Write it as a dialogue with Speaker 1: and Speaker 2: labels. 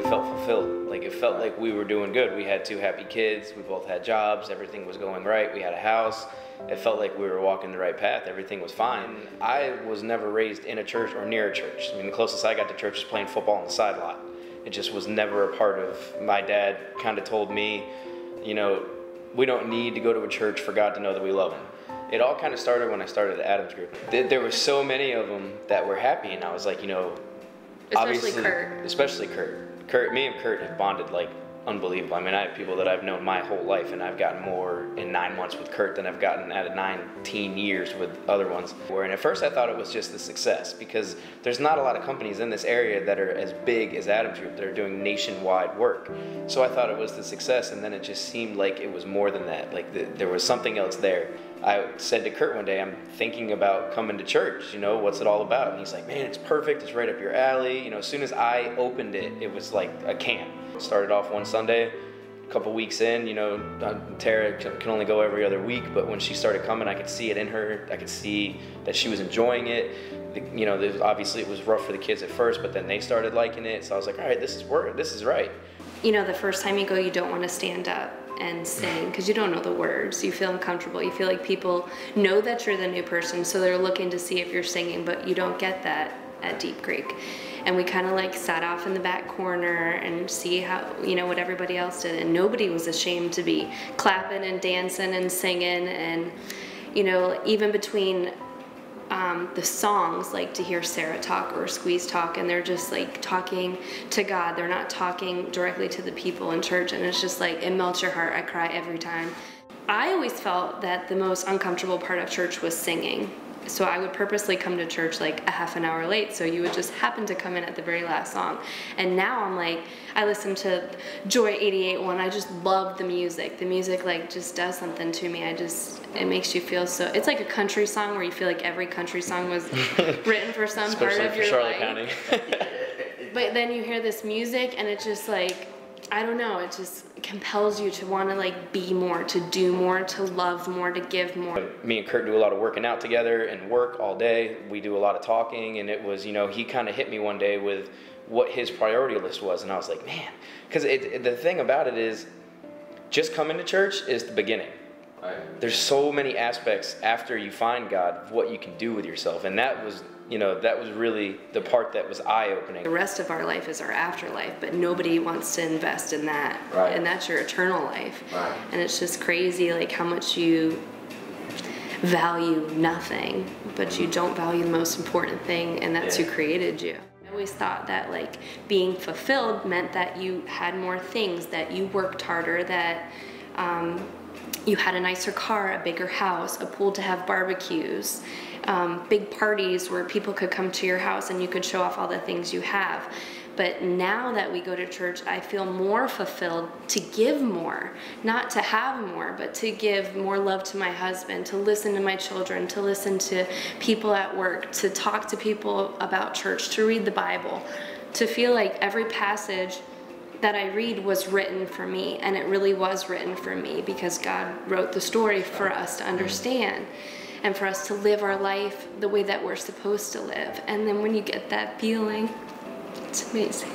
Speaker 1: felt fulfilled. Like, it felt like we were doing good. We had 2 happy kids. We both had jobs. Everything was going right. We had a house. It felt like we were walking the right path. Everything was fine. I was never raised in a church or near a church. I mean, the closest I got to church was playing football on the side lot. It just was never a part of. My dad kind of told me, you know, we don't need to go to a church for God to know that we love him. It all kind of started when I started the Adams group. There were so many of them that were happy, and I was like, you know,
Speaker 2: especially Kurt.
Speaker 1: Especially Kurt. Me and Kurt have bonded like unbelievable. I mean, I have people that I've known my whole life, and I've gotten more in 9 months with Kurt than I've gotten out of 19 years with other ones. And at first I thought it was just the success, because there's not a lot of companies in this area that are as big as Adams Group that are doing nationwide work. So I thought it was the success, and then it just seemed like it was more than that. Like there was something else there. I said to Kurt one day, I'm thinking about coming to church, you know, what's it all about? And he's like, man, it's perfect, it's right up your alley. You know, as soon as I opened it, it was like a camp. Started off one Sunday, a couple weeks in, you know, Tara can only go every other week, but when she started coming, I could see it in her. I could see that she was enjoying it. You know, obviously it was rough for the kids at first, but then they started liking it. So I was like, all right, this is right.
Speaker 2: You know, the first time you go, you don't want to stand up and sing because you don't know the words. You feel uncomfortable. You feel like people know that you're the new person, so they're looking to see if you're singing, but you don't get that at Deep Creek. And we kind of like sat off in the back corner and see how, you know, what everybody else did, and nobody was ashamed to be clapping and dancing and singing. And you know, even between the songs, like to hear Sarah talk or Squeeze talk, and they're just like talking to God. They're not talking directly to the people in church, and it's just like, it melts your heart. I cry every time. I always felt that the most uncomfortable part of church was singing. So I would purposely come to church like a half an hour late, so you would just happen to come in at the very last song. And now I'm like, I listen to Joy 88.1. I just love the music. The music like just does something to me. It makes you feel so, it's like a country song where you feel like every country song was written for some part of your
Speaker 1: Charlotte
Speaker 2: life.
Speaker 1: County.
Speaker 2: But then you hear this music and it just like, I don't know, it just compels you to want to like be more, to do more, to love more, to give more.
Speaker 1: Me and Kurt do a lot of working out together and work all day. We do a lot of talking, and it was, you know, he kind of hit me one day with what his priority list was, and I was like, man, because the thing about it is, just coming to church is the beginning. Right. There's so many aspects after you find God of what you can do with yourself, and that was, you know, that was really the part that was eye-opening.
Speaker 2: The rest of our life is our afterlife, but nobody wants to invest in that.
Speaker 1: Right.
Speaker 2: And that's your eternal life.
Speaker 1: Right.
Speaker 2: And it's just crazy like how much you value nothing, but you don't value the most important thing, and that's who created you. I always thought that like being fulfilled meant that you had more things, that you worked harder, that you had a nicer car, a bigger house, a pool to have barbecues, big parties where people could come to your house and you could show off all the things you have. But now that we go to church, I feel more fulfilled to give more, not to have more, but to give more love to my husband, to listen to my children, to listen to people at work, to talk to people about church, to read the Bible, to feel like every passage that I read was written for me, and it really was written for me because God wrote the story for us to understand and for us to live our life the way that we're supposed to live. And then when you get that feeling, it's amazing.